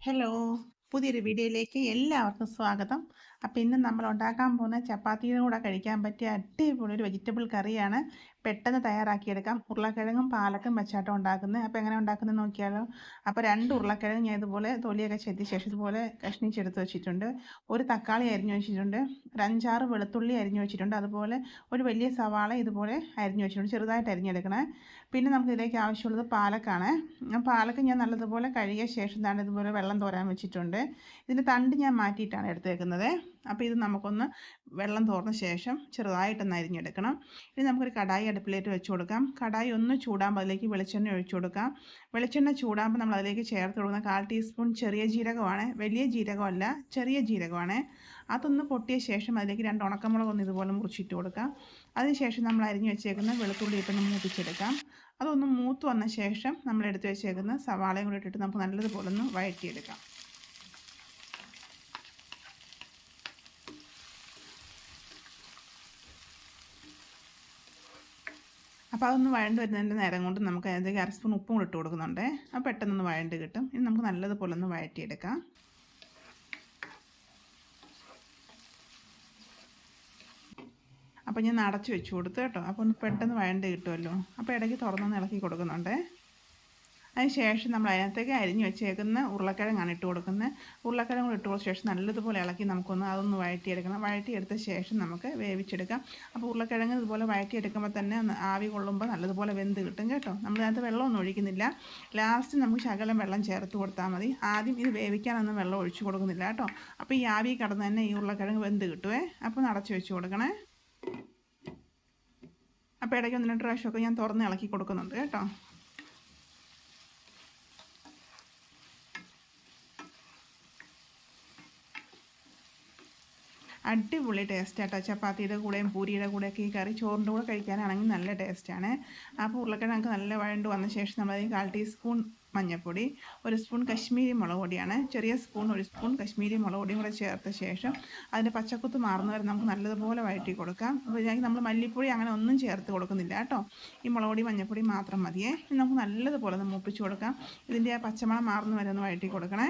Hello, പുതിയൊരു വീഡിയോയിലേക്ക് എല്ലാവർക്കും സ്വാഗതം. അപ്പോൾ ഇന്ന് നമ്മൾ ഉണ്ടാക്കാൻ പോകുന്ന ചപ്പാത്തിയുടെ കൂടെ കഴിക്കാൻ പറ്റിയ അടിപൊളി ഒരു വെജിറ്റബിൾ കറിയാണ്. പെട്ടെന്ന് തയ്യാറാക്കിയെടുക്കാം. ഉരുളക്കിഴങ്ങും പാലക്കും വെച്ചാട്ടം ഉണ്ടാക്കുന്നത്. അപ്പോൾ എങ്ങനെ ഉണ്ടാക്കുന്നത് നോക്കിയാലോ. അപ്പോൾ 2 ഉരുളക്കിഴങ്ങ് ഞാൻ ഇതുപോലെ തൊലിയൊക്കെ ചെത്തിയ ശേഷം ഇതുപോലെ കഷ്ണിച്ചെടുത്ത് വെച്ചിട്ടുണ്ട്. ഒരു തക്കാളി അരിഞ്ഞു വെച്ചിട്ടുണ്ട്. ഒരു 5-6 വെളുത്തുള്ളി അരിഞ്ഞു വെച്ചിട്ടുണ്ട്. അതുപോലെ ഒരു വലിയ സവാള ഇതുപോലെ അരിഞ്ഞു വെച്ചിട്ടുണ്ട്. ചെറുതായിട്ട് അരിഞ്ഞെടുക്കണേ. പിന്നെ നമുക്ക് ഇതിലേക്ക് ആവശ്യമുള്ളത് പാലക്കാണ്. പാലക്ക് ഞാൻ നല്ലതുപോലെ കഴുകിയ ശേഷം തന്നെ ഇതുപോലെ വെള്ളം തോരാൻ വെച്ചിട്ടുണ്ട്. ഇതിൻ്റെ തണ്ട് ഞാൻ മാറ്റിയിട്ടാണ് എടുത്തേക്കുന്നത്. അപ്പോൾ ഇത് നമുക്കൊന്ന് വെള്ളം തോർന്ന ശേഷം ചെറുതായിട്ടൊന്ന് അരിഞ്ഞെടുക്കണം. ഇനി നമുക്കൊരു കടായി അടുപ്പിലേക്ക് വെച്ച് കൊടുക്കാം. കടായി ഒന്ന് ചൂടാകുമ്പോൾ അതിലേക്ക് വെളിച്ചെണ്ണ ഒഴിച്ചു കൊടുക്കാം. വെളിച്ചെണ്ണ ചൂടാകുമ്പോൾ നമ്മൾ അതിലേക്ക് ചേർത്ത് കൊടുക്കുന്ന 1/4 ടീസ്പൂൺ ചെറിയ ജീരകമാണ്. വലിയ ജീരകമല്ല, ചെറിയ ജീരകമാണ്. അതൊന്ന് പൊട്ടിയ ശേഷം അതിലേക്ക് 2 ഉണക്കമുളക് ഒന്ന് ഇതുപോലെ മുറിച്ചിട്ട് കൊടുക്കാം. അതിനുശേഷം നമ്മൾ അരിഞ്ഞു വെച്ചേക്കുന്ന വെളുത്തുള്ളി ഇട്ടൊന്ന് മൂപ്പിച്ചെടുക്കാം. അതൊന്ന് മൂത്ത് വന്ന ശേഷം നമ്മൾ എടുത്ത് വെച്ചേക്കുന്ന സവാളയും കൂടി ഇട്ടിട്ട് നമുക്ക് നല്ലതുപോലെ ഒന്ന് വഴറ്റിയെടുക്കാം. അപ്പോൾ അതൊന്ന് വഴണ്ട് വരുന്നതിൻ്റെ നേരം കൊണ്ട് നമുക്ക് അതിലേക്ക് 1/2 സ്പൂൺ ഉപ്പും കൂടി ഇട്ട് കൊടുക്കുന്നുണ്ട്. അപ്പോൾ പെട്ടെന്നൊന്ന് വഴണ്ട് കിട്ടും. ഇനി നമുക്ക് നല്ലതുപോലെ ഒന്ന് വഴറ്റിയെടുക്കാം. അപ്പോൾ ഞാൻ അടച്ച് വെച്ച് കൊടുത്തു കേട്ടോ. അപ്പോൾ ഒന്ന് പെട്ടെന്ന് വഴണ്ട് കിട്ടുമല്ലോ. അപ്പോൾ ഇടയ്ക്ക് തുറന്നൊന്ന് ഇളക്കി കൊടുക്കുന്നുണ്ട്. അതിന് ശേഷം നമ്മൾ അതിനകത്തേക്ക് അരിഞ്ഞ് വെച്ചേക്കുന്ന ഉരുളക്കിഴങ്ങാണ് ഇട്ട് കൊടുക്കുന്നത്. ഉരുളക്കിഴങ്ങ് ഇട്ട് കൊടുത്ത ശേഷം നല്ലതുപോലെ ഇളക്കി നമുക്കൊന്ന് അതൊന്ന് വഴറ്റിയെടുക്കണം. വഴറ്റിയെടുത്ത ശേഷം നമുക്ക് വേവിച്ചെടുക്കാം. അപ്പോൾ ഉരുളക്കിഴങ്ങ് ഇതുപോലെ വഴറ്റിയെടുക്കുമ്പോൾ തന്നെ ആവി കൊള്ളുമ്പോൾ നല്ലതുപോലെ വെന്ത് കിട്ടും കേട്ടോ. നമ്മളതിനകത്ത് വെള്ളമൊന്നും ഒഴിക്കുന്നില്ല. ലാസ്റ്റ് നമുക്ക് ശകലം വെള്ളം ചേർത്ത് കൊടുത്താൽ മതി. ആദ്യം ഇത് വേവിക്കാനൊന്നും വെള്ളം ഒഴിച്ചു കൊടുക്കുന്നില്ല കേട്ടോ. അപ്പോൾ ഈ ആവി കടന്ന് തന്നെ ഈ ഉരുളക്കിഴങ്ങ് വെന്ത് കിട്ടുമേ. അപ്പോൾ അടച്ച് വെച്ച് കൊടുക്കണേ. അപ്പോൾ ഇടയ്ക്ക് 1-2 പ്രാവശ്യമൊക്കെ ഞാൻ തുറന്ന് ഇളക്കി കൊടുക്കുന്നുണ്ട് കേട്ടോ. അടിപൊളി ടേസ്റ്റാട്ടോ. ചപ്പാത്തിയുടെ കൂടെയും പൂരിയുടെ കൂടെയൊക്കെ ഈ കറി ചോറിൻ്റെ കൂടെ കഴിക്കാനാണെങ്കിൽ നല്ല ടേസ്റ്റാണ്. അപ്പോൾ ഉരുളക്കിഴങ്ങ് നല്ല വഴണ്ട് വന്ന ശേഷം നമ്മളതിൽ 1/4 ടീസ്പൂൺ മഞ്ഞൾപ്പൊടി, 1 സ്പൂൺ കശ്മീരി മുളക് പൊടിയാണ്, ചെറിയ സ്പൂൺ 1 സ്പൂൺ കശ്മീരി മുളക് പൊടിയും കൂടെ ചേർത്ത ശേഷം അതിൻ്റെ പച്ചക്കുത്ത് മാറുന്നവരെ നമുക്ക് നല്ലതുപോലെ വഴറ്റി കൊടുക്കാം. അപ്പോൾ ഇതിലേക്ക് നമ്മൾ മല്ലിപ്പൊടി അങ്ങനെ ഒന്നും ചേർത്ത് കൊടുക്കുന്നില്ല കേട്ടോ. ഈ മുളക് പൊടി മഞ്ഞൾപ്പൊടി മാത്രം മതിയേ. നമുക്ക് നല്ലതുപോലെ ഒന്ന് മൂപ്പിച്ച് കൊടുക്കാം. ഇതിൻ്റെ ആ പച്ചമണം മാറുന്നവരെ ഒന്ന് വഴറ്റി കൊടുക്കണേ.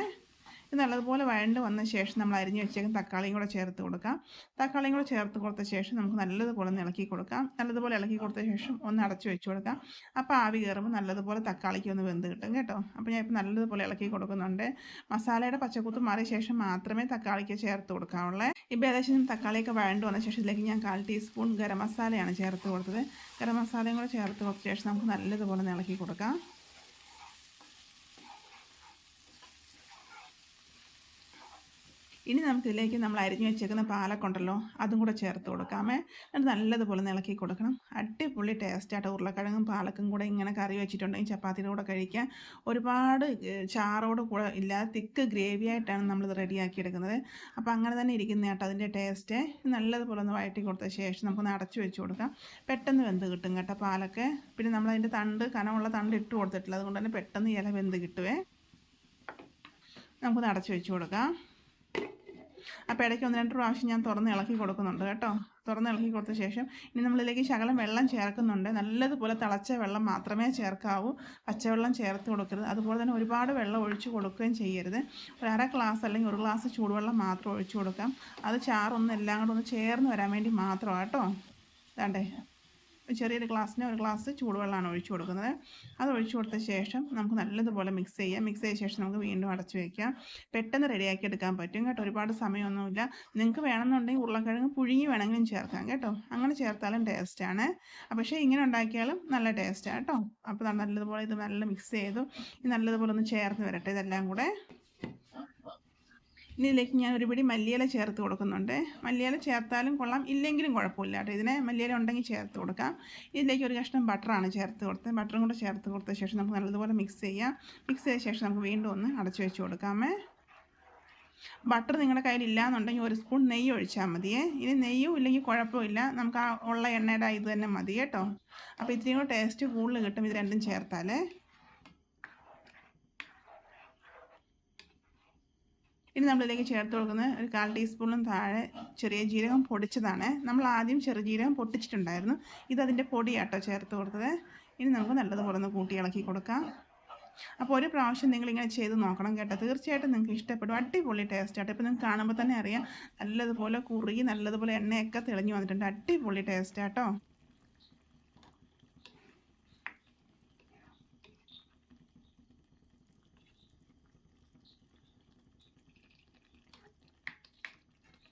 ഇത് നല്ലതുപോലെ വഴണ്ട് വന്ന ശേഷം നമ്മൾ അരിഞ്ഞ് വെച്ചേക്കുന്ന തക്കാളിയും കൂടെ ചേർത്ത് കൊടുക്കാം. തക്കാളിയും കൂടെ ചേർത്ത് കൊടുത്ത ശേഷം നമുക്ക് നല്ലതുപോലെ ഒന്ന് ഇളക്കി കൊടുക്കാം. നല്ലതുപോലെ ഇളക്കി കൊടുത്ത ശേഷം ഒന്ന് അടച്ചു വെച്ച് കൊടുക്കാം. അപ്പോൾ ആവി കയറുമ്പോൾ നല്ലതുപോലെ തക്കാളിക്ക് ഒന്ന് വെന്ത് കിട്ടും കേട്ടോ. അപ്പോൾ ഞാൻ ഇപ്പോൾ നല്ലതുപോലെ ഇളക്കി കൊടുക്കുന്നുണ്ട്. മസാലയുടെ പച്ചക്കുത്ത് മാറിയ ശേഷം മാത്രമേ തക്കാളിക്ക് ചേർത്ത് കൊടുക്കാവുള്ളൂ. ഇപ്പോൾ ഏകദേശം തക്കാളിയൊക്കെ വഴണ്ട് വന്ന ശേഷം ഇതിലേക്ക് ഞാൻ 1/4 ടീസ്പൂൺ ഗരം മസാലയാണ് ചേർത്ത് കൊടുത്തത്. ഗരം മസാലയും കൂടെ ചേർത്ത് കൊടുത്ത ശേഷം നമുക്ക് നല്ലതുപോലെ ഒന്ന് ഇളക്കി കൊടുക്കാം. ഇനി നമുക്കിതിലേക്ക് നമ്മൾ അരിഞ്ഞു വെച്ചേക്കുന്ന പാലക്കുണ്ടല്ലോ അതും കൂടെ ചേർത്ത് കൊടുക്കാമേ. എന്നിട്ട് നല്ലതുപോലെ ഇളക്കി കൊടുക്കണം. അടിപൊളി ടേസ്റ്റായിട്ട് ഉരുളക്കിഴങ്ങും പാലക്കും കൂടെ ഇങ്ങനെ കറി വെച്ചിട്ടുണ്ടെങ്കിൽ ചപ്പാത്തിയുടെ കൂടെ കഴിക്കാൻ ഒരുപാട് ചാറോട് കൂടെ ഇല്ലാതെ തിക്ക് ഗ്രേവി ആയിട്ടാണ് നമ്മളിത് റെഡിയാക്കി എടുക്കുന്നത്. അപ്പോൾ അങ്ങനെ തന്നെ ഇരിക്കുന്ന കേട്ടോ അതിൻ്റെ ടേസ്റ്റ്. നല്ലതുപോലെ ഒന്ന് വഴറ്റി കൊടുത്ത ശേഷം നമുക്കൊന്ന് അടച്ചു വെച്ച് കൊടുക്കാം. പെട്ടെന്ന് വെന്ത് കിട്ടും കേട്ടോ പാലക്ക്. പിന്നെ നമ്മളതിൻ്റെ തണ്ട് കനമുള്ള തണ്ട് ഇട്ട് കൊടുത്തിട്ടില്ല, അതുകൊണ്ട് തന്നെ പെട്ടെന്ന് ഇല വെന്ത് കിട്ടുവേ. നമുക്കൊന്ന് അടച്ചു വെച്ച് കൊടുക്കാം. അപ്പോൾ ഇടയ്ക്ക് 1-2 പ്രാവശ്യം ഞാൻ തുറന്ന് ഇളക്കി കൊടുക്കുന്നുണ്ട് കേട്ടോ. തുറന്ന് ഇളക്കി കൊടുത്ത ശേഷം ഇനി നമ്മളിതിലേക്ക് ശകലം വെള്ളം ചേർക്കുന്നുണ്ട്. നല്ലതുപോലെ തിളച്ച വെള്ളം മാത്രമേ ചേർക്കാവൂ. പച്ചവെള്ളം ചേർത്ത് കൊടുക്കരുത്. അതുപോലെ തന്നെ ഒരുപാട് വെള്ളം ഒഴിച്ച് കൊടുക്കുകയും ചെയ്യരുത്. ഒരു 1/2 ഗ്ലാസ് അല്ലെങ്കിൽ 1 ഗ്ലാസ് ചൂടുവെള്ളം മാത്രം ഒഴിച്ച് കൊടുക്കാം. അത് ചാറൊന്നും എല്ലാം കൂടെ ഒന്ന് ചേർന്ന് വരാൻ വേണ്ടി മാത്രമാണ് കേട്ടോ. ഇതാണ്ടേ ചെറിയൊരു ഗ്ലാസ്സിന് 1 ഗ്ലാസ് ചൂടുവെള്ളമാണ് ഒഴിച്ചു കൊടുക്കുന്നത്. അത് ഒഴിച്ചു കൊടുത്ത ശേഷം നമുക്ക് നല്ലതുപോലെ മിക്സ് ചെയ്യാം. മിക്സ് ചെയ്ത ശേഷം നമുക്ക് വീണ്ടും അടച്ചു വയ്ക്കാം. പെട്ടെന്ന് റെഡിയാക്കി എടുക്കാൻ പറ്റും കേട്ടോ. ഒരുപാട് സമയമൊന്നുമില്ല. നിങ്ങൾക്ക് വേണമെന്നുണ്ടെങ്കിൽ ഉരുളക്കിഴങ്ങ് പുഴുങ്ങി വേണമെങ്കിലും ചേർക്കാം കേട്ടോ. അങ്ങനെ ചേർത്താലും ടേസ്റ്റാണ്. പക്ഷേ ഇങ്ങനെ ഉണ്ടാക്കിയാലും നല്ല ടേസ്റ്റാണ് കേട്ടോ. അപ്പോൾ നല്ലതുപോലെ ഇത് നല്ല മിക്സ് ചെയ്തു. നല്ലതുപോലെ ഒന്ന് ചേർന്ന് വരട്ടെ ഇതെല്ലാം കൂടെ. ഇനി ഇതിലേക്ക് ഞാൻ ഒരു പിടി മല്ലിയില ചേർത്ത് കൊടുക്കുന്നുണ്ട്. മല്ലിയില ചേർത്താലും കൊള്ളാം, ഇല്ലെങ്കിലും കുഴപ്പമില്ല കേട്ടോ. ഇതിനെ മല്ലിയില ഉണ്ടെങ്കിൽ ചേർത്ത് കൊടുക്കാം. ഇതിലേക്ക് ഒരു കഷ്ണം ബട്ടറാണ് ചേർത്ത് കൊടുത്തത്. ബട്ടറും കൂടെ ചേർത്ത് കൊടുത്ത ശേഷം നമുക്ക് നല്ലതുപോലെ മിക്സ് ചെയ്യാം. മിക്സ് ചെയ്ത ശേഷം നമുക്ക് വീണ്ടും ഒന്ന് അടച്ചു വെച്ച് കൊടുക്കാമേ. ബട്ടർ നിങ്ങളുടെ കയ്യിൽ ഇല്ലയെന്നുണ്ടെങ്കിൽ 1 സ്പൂൺ നെയ്യ് ഒഴിച്ചാൽ മതിയേ. ഇനി നെയ്യും ഇല്ലെങ്കിൽ കുഴപ്പമില്ല, നമുക്ക് ആ ഉള്ള എണ്ണയുടെ ഇത് തന്നെ മതി കേട്ടോ. അപ്പോൾ ഇത്രയും കൂടെ ടേസ്റ്റ് കൂടുതൽ കിട്ടും ഇത് രണ്ടും ചേർത്താലേ. ഇനി നമ്മളിതിലേക്ക് ചേർത്ത് കൊടുക്കുന്നത് ഒരു 1/4 ടീസ്പൂണിലും താഴെ ചെറിയ ജീരകം പൊടിച്ചതാണ്. നമ്മൾ ആദ്യം ചെറുജീരകം പൊട്ടിച്ചിട്ടുണ്ടായിരുന്നു. ഇതതിൻ്റെ പൊടിയാട്ടോ ചേർത്ത് കൊടുത്തത്. ഇനി നമുക്ക് നല്ലതുപോലെ ഒന്ന് കൂട്ടി ഇളക്കി കൊടുക്കാം. അപ്പോൾ ഒരു പ്രാവശ്യം നിങ്ങളിങ്ങനെ ചെയ്ത് നോക്കണം കേട്ടോ. തീർച്ചയായിട്ടും നിങ്ങൾക്ക് ഇഷ്ടപ്പെടും. അടിപൊളി ടേസ്റ്റ് ആട്ടോ. ഇപ്പോൾ നിങ്ങൾക്ക് കാണുമ്പോൾ തന്നെ അറിയാം, നല്ലതുപോലെ കുറുകി നല്ലതുപോലെ എണ്ണയൊക്കെ തെളിഞ്ഞു വന്നിട്ടുണ്ട്. അടിപൊളി ടേസ്റ്റ് ആട്ടോ.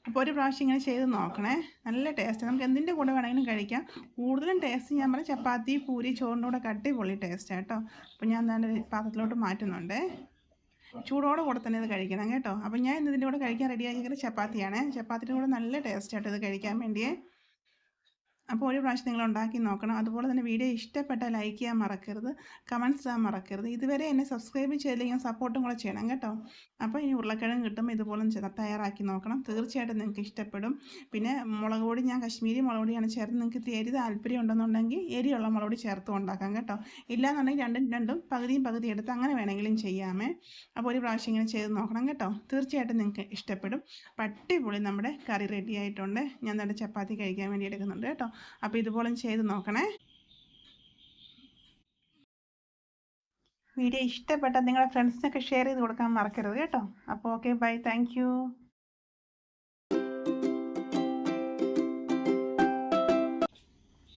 അപ്പോൾ ഒരു പ്രാവശ്യം ഇങ്ങനെ ചെയ്ത് നോക്കണേ. നല്ല ടേസ്റ്റ്. നമുക്ക് എന്തിൻ്റെ കൂടെ വേണമെങ്കിലും കഴിക്കാം. കൂടുതലും ടേസ്റ്റ് ഞാൻ പറഞ്ഞ ചപ്പാത്തി, പൂരി, ചോറിൻ്റെ കൂടെ അടിപൊളി ടേസ്റ്റ് കേട്ടോ. അപ്പോൾ ഞാൻ എന്താണ് പാത്രത്തിലോട്ട് മാറ്റുന്നുണ്ട്. ചൂടോടെ കൂടെ തന്നെ ഇത് കഴിക്കണം കേട്ടോ. അപ്പോൾ ഞാൻ ഇതിൻ്റെ കൂടെ കഴിക്കാൻ റെഡിയാക്കിയത് ചപ്പാത്തിയാണ്. ചപ്പാത്തിയുടെ കൂടെ നല്ല ടേസ്റ്റ് ആട്ടോ ഇത് കഴിക്കാൻ വേണ്ടിയേ. അപ്പോൾ ഒരു പ്രാവശ്യം നിങ്ങൾ ഉണ്ടാക്കി നോക്കണം. അതുപോലെ തന്നെ വീഡിയോ ഇഷ്ടപ്പെട്ടാൽ ലൈക്ക് ചെയ്യാൻ മറക്കരുത്, കമൻറ്റ്സ് ചെയ്യാൻ മറക്കരുത്. ഇതുവരെ എന്നെ സബ്സ്ക്രൈബ് ചെയ്തില്ലെങ്കിൽ സപ്പോർട്ടും കൂടെ ചെയ്യണം കേട്ടോ. അപ്പോൾ ഇനി ഉരുളക്കിഴങ്ങ് കിട്ടുമ്പോൾ ഇതുപോലെ തയ്യാറാക്കി നോക്കണം. തീർച്ചയായിട്ടും നിങ്ങൾക്ക് ഇഷ്ടപ്പെടും. പിന്നെ മുളക് പൊടി ഞാൻ കശ്മീരി മുളക് പൊടിയാണ് ചേർത്ത്. നിങ്ങൾക്ക് എരി താല്പര്യം ഉണ്ടെന്നുണ്ടെങ്കിൽ എരിയുള്ള മുളക് പൊടി ചേർത്ത് ഉണ്ടാക്കാം കേട്ടോ. ഇല്ലാന്നുണ്ടെങ്കിൽ രണ്ടും പകുതി എടുത്ത് അങ്ങനെ വേണമെങ്കിലും ചെയ്യാമേ. അപ്പോൾ ഒരു പ്രാവശ്യം ഇങ്ങനെ ചെയ്ത് നോക്കണം കേട്ടോ. തീർച്ചയായിട്ടും നിങ്ങൾക്ക് ഇഷ്ടപ്പെടും. അടിപൊളി നമ്മുടെ കറി റെഡി ആയിട്ടുണ്ട്. ഞാൻ നല്ല ചപ്പാത്തി കഴിക്കാൻ വേണ്ടി എടുക്കുന്നുണ്ട് കേട്ടോ. അപ്പോൾ ഇതുപോലെ ചെയ്ത് നോക്കണേ. വീഡിയോ ഇഷ്ടപ്പെട്ടാൽ നിങ്ങളുടെ ഫ്രണ്ട്സിനൊക്കെ ഷെയർ ചെയ്ത് കൊടുക്കാൻ മറക്കരുത് കേട്ടോ. അപ്പോൾ ഓക്കെ, ബൈ, താങ്ക് യു.